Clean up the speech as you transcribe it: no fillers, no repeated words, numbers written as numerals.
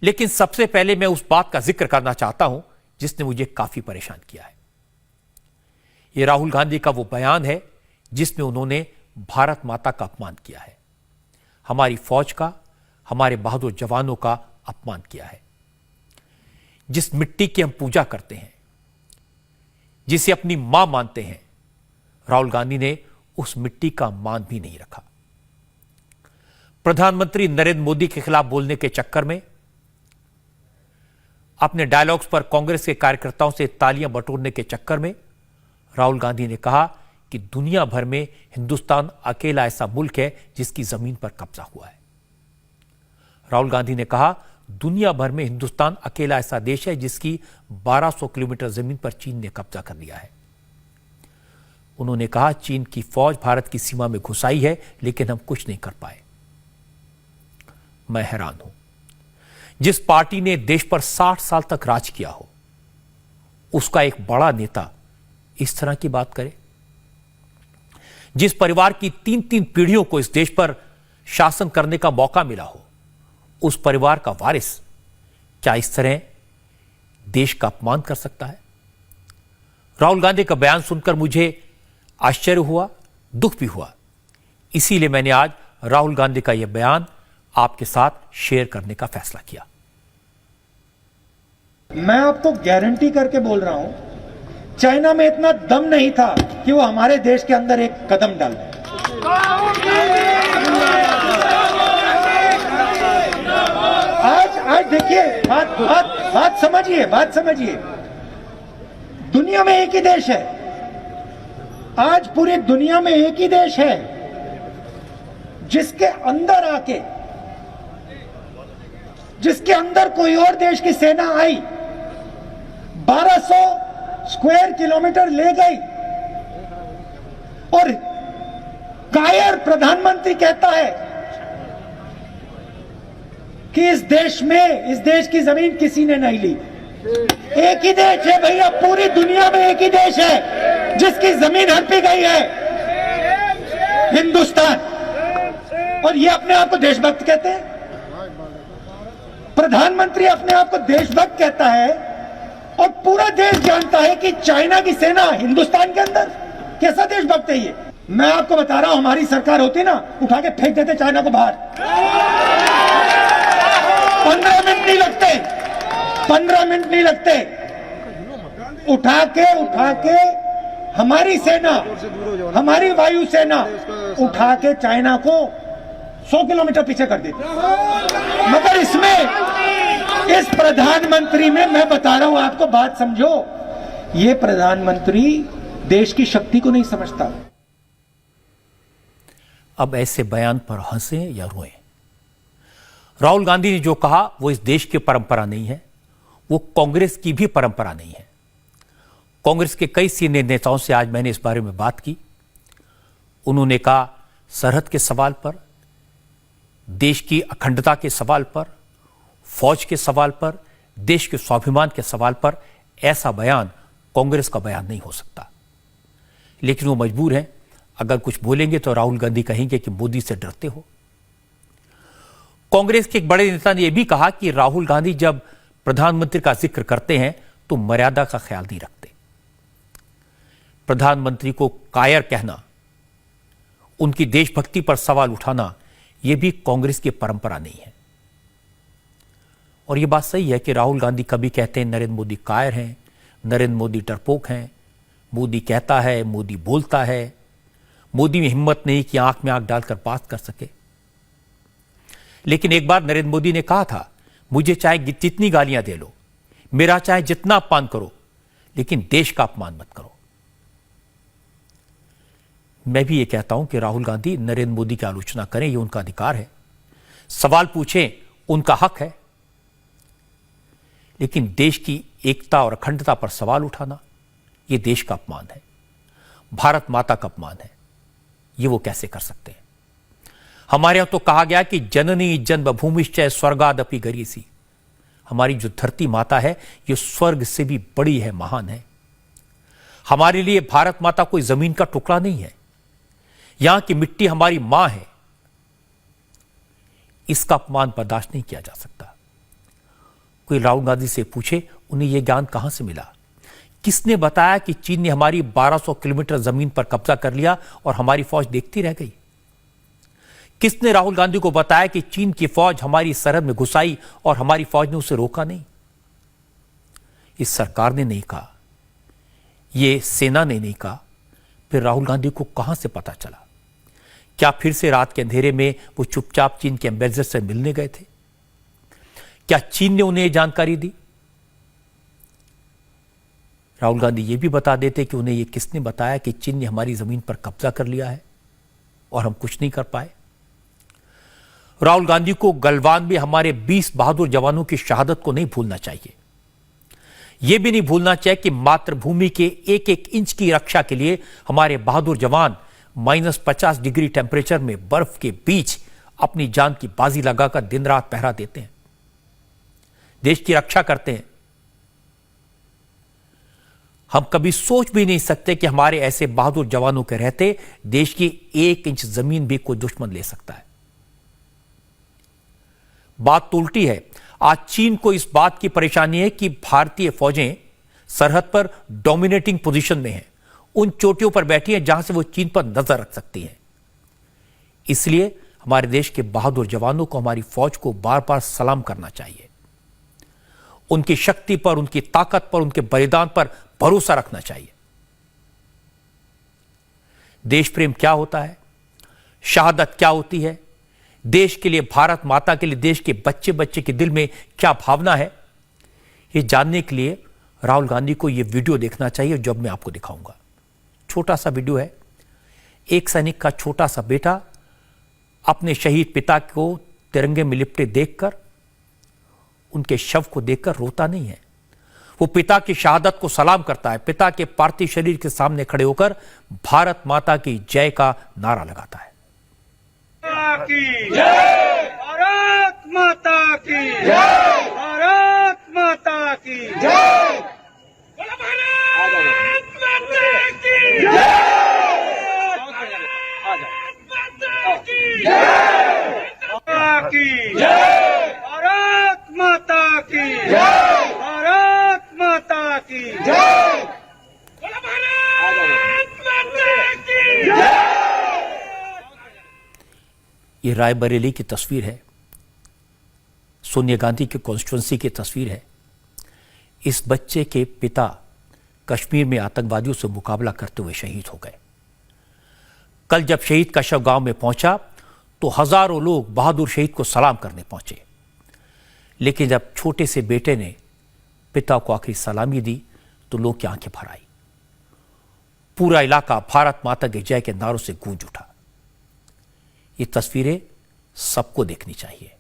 लेकिन सबसे पहले मैं उस बात का जिक्र करना चाहता हूं जिसने मुझे काफी परेशान किया है। यह राहुल गांधी का वो बयान है जिसमें उन्होंने भारत माता का अपमान किया है, हमारी फौज का, हमारे बहादुर जवानों का अपमान किया है। जिस मिट्टी की हम पूजा करते हैं, जिसे अपनी मां मानते हैं, राहुल गांधी ने उस मिट्टी का मान भी नहीं रखा। प्रधानमंत्री नरेंद्र मोदी के खिलाफ बोलने के चक्कर में, अपने डायलॉग्स पर कांग्रेस के कार्यकर्ताओं से तालियां बटोरने के चक्कर में राहुल गांधी ने कहा कि दुनिया भर में हिंदुस्तान अकेला ऐसा मुल्क है जिसकी जमीन पर कब्जा हुआ है। राहुल गांधी ने कहा दुनिया भर में हिंदुस्तान अकेला ऐसा देश है जिसकी 1200 किलोमीटर जमीन पर चीन ने कब्जा कर लिया है। उन्होंने कहा चीन की फौज भारत की सीमा में घुस आई है लेकिन हम कुछ नहीं कर पाए। मैं हैरान हूं, जिस पार्टी ने देश पर 60 साल तक राज किया हो, उसका एक बड़ा नेता इस तरह की बात करे। जिस परिवार की 3-3 पीढ़ियों को इस देश पर शासन करने का मौका मिला हो, उस परिवार का वारिस क्या इस तरह देश का अपमान कर सकता है? राहुल गांधी का बयान सुनकर मुझे आश्चर्य हुआ, दुख भी हुआ। इसीलिए मैंने आज राहुल गांधी का यह बयान आपके साथ शेयर करने का फैसला किया। मैं आपको गारंटी करके बोल रहा हूं, चाइना में इतना दम नहीं था कि वो हमारे देश के अंदर एक कदम डाल दे। आज देखिए, बात समझिए। दुनिया में एक ही देश है, आज पूरी दुनिया में एक ही देश है जिसके अंदर कोई और देश की सेना आई, 1200 स्क्वायर किलोमीटर ले गई और कायर प्रधानमंत्री कहता है कि इस देश की जमीन किसी ने नहीं ली। एक ही देश है भैया, पूरी दुनिया में एक ही देश है जिसकी जमीन हड़पी गई है, हिंदुस्तान। और ये अपने आप को देशभक्त कहते हैं। प्रधानमंत्री अपने आप को देशभक्त कहता है और पूरा देश जानता है कि चाइना की सेना हिंदुस्तान के अंदर। कैसा देशभक्त है ये? मैं आपको बता रहा हूं, हमारी सरकार होती ना, उठा के फेंक देते चाइना को बाहर। 15 मिनट नहीं लगते। उठा के हमारी सेना, हमारी वायुसेना उठा के चाइना को 100 किलोमीटर पीछे कर देती। मगर इस प्रधानमंत्री में मैं बता रहा हूं आपको, बात समझो, ये प्रधानमंत्री देश की शक्ति को नहीं समझता। अब ऐसे बयान पर हंसें या रोएं? राहुल गांधी ने जो कहा वो इस देश की परंपरा नहीं है, वो कांग्रेस की भी परंपरा नहीं है। कांग्रेस के कई सीनियर नेताओं से आज मैंने इस बारे में बात की। उन्होंने कहा सरहद के सवाल पर, देश की अखंडता के सवाल पर, फौज के सवाल पर, देश के स्वाभिमान के सवाल पर ऐसा बयान कांग्रेस का बयान नहीं हो सकता। लेकिन वो मजबूर हैं, अगर कुछ बोलेंगे तो राहुल गांधी कहेंगे कि मोदी से डरते हो। कांग्रेस के एक बड़े नेता ने यह भी कहा कि राहुल गांधी जब प्रधानमंत्री का जिक्र करते हैं तो मर्यादा का ख्याल नहीं रखते। प्रधानमंत्री को कायर कहना, उनकी देशभक्ति पर सवाल उठाना, यह भी कांग्रेस की परंपरा नहीं है। और यह बात सही है कि राहुल गांधी कभी कहते हैं नरेंद्र मोदी कायर हैं, नरेंद्र मोदी डरपोक हैं, मोदी कहता है, मोदी बोलता है, मोदी में हिम्मत नहीं कि आंख में आंख डालकर बात कर सके। लेकिन एक बार नरेंद्र मोदी ने कहा था, मुझे चाहे जितनी गालियां दे लो, मेरा चाहे जितना अपमान करो, लेकिन देश का अपमान मत करो। मैं भी ये कहता हूं कि राहुल गांधी नरेंद्र मोदी की आलोचना करें, यह उनका अधिकार है, सवाल पूछें, उनका हक है। लेकिन देश की एकता और अखंडता पर सवाल उठाना, यह देश का अपमान है, भारत माता का अपमान है। यह वो कैसे कर सकते हैं? हमारे यहां तो कहा गया कि जननी जन्मभूमिश्च स्वर्गादपि गरीयसी। हमारी जो धरती माता है, यह स्वर्ग से भी बड़ी है, महान है। हमारे लिए भारत माता कोई जमीन का टुकड़ा नहीं है, यहां की मिट्टी हमारी मां है। इसका अपमान बर्दाश्त नहीं किया जा सकता। कोई राहुल गांधी से पूछे उन्हें यह ज्ञान कहां से मिला? किसने बताया कि चीन ने हमारी 1200 किलोमीटर जमीन पर कब्जा कर लिया और हमारी फौज देखती रह गई? किसने राहुल गांधी को बताया कि चीन की फौज हमारी सरहद में घुस आई और हमारी फौज ने उसे रोका नहीं? इस सरकार ने नहीं कहा, यह सेना ने नहीं कहा, फिर राहुल गांधी को कहां से पता चला? क्या फिर से रात के अंधेरे में वो चुपचाप चीन के एम्बेसडर से मिलने गए थे? क्या चीन ने उन्हें जानकारी दी? राहुल गांधी ये भी बता देते कि उन्हें यह किसने बताया कि चीन ने हमारी जमीन पर कब्जा कर लिया है और हम कुछ नहीं कर पाए? राहुल गांधी को गलवान में हमारे 20 बहादुर जवानों की शहादत को नहीं भूलना चाहिए। यह भी नहीं भूलना चाहिए कि मातृभूमि के एक एक इंच की रक्षा के लिए हमारे बहादुर जवान -50 डिग्री टेम्परेचर में बर्फ के बीच अपनी जान की बाजी लगाकर दिन रात पहरा देते हैं, देश की रक्षा करते हैं। हम कभी सोच भी नहीं सकते कि हमारे ऐसे बहादुर जवानों के रहते देश की 1 इंच जमीन भी कोई दुश्मन ले सकता है। बात तो उल्टी है। आज चीन को इस बात की परेशानी है कि भारतीय फौजें सरहद पर डोमिनेटिंग पोजीशन में हैं, उन चोटियों पर बैठी हैं जहां से वो चीन पर नजर रख सकती हैं। इसलिए हमारे देश के बहादुर जवानों को, हमारी फौज को बार बार सलाम करना चाहिए। उनकी शक्ति पर, उनकी ताकत पर, उनके बलिदान पर भरोसा रखना चाहिए। देश प्रेम क्या होता है, शहादत क्या होती है, देश के लिए, भारत माता के लिए देश के बच्चे बच्चे के दिल में क्या भावना है, यह जानने के लिए राहुल गांधी को यह वीडियो देखना चाहिए जो मैं आपको दिखाऊंगा। छोटा सा वीडियो है। एक सैनिक का छोटा सा बेटा अपने शहीद पिता को तिरंगे में लिपटे देखकर, उनके शव को देखकर रोता नहीं है। वो पिता की शहादत को सलाम करता है, पिता के पार्थिव शरीर के सामने खड़े होकर भारत माता की जय का नारा लगाता है। की जय, भारत माता की जय, भारत माता की जय, भारत माता की जय, की जय, भारत माता की जय, भारत माता की जय, भारत माता की जय। ये रायबरेली की तस्वीर है, सोनिया गांधी की कॉन्स्टिट्यूंसी की तस्वीर है। इस बच्चे के पिता कश्मीर में आतंकवादियों से मुकाबला करते हुए शहीद हो गए। कल जब शहीद का शव गांव में पहुंचा तो हजारों लोग बहादुर शहीद को सलाम करने पहुंचे, लेकिन जब छोटे से बेटे ने पिता को आखिरी सलामी दी तो लोग की आंखें भर आई। पूरा इलाका भारत माता की जय के नारों से गूंज उठा। ये तस्वीरें सबको देखनी चाहिए।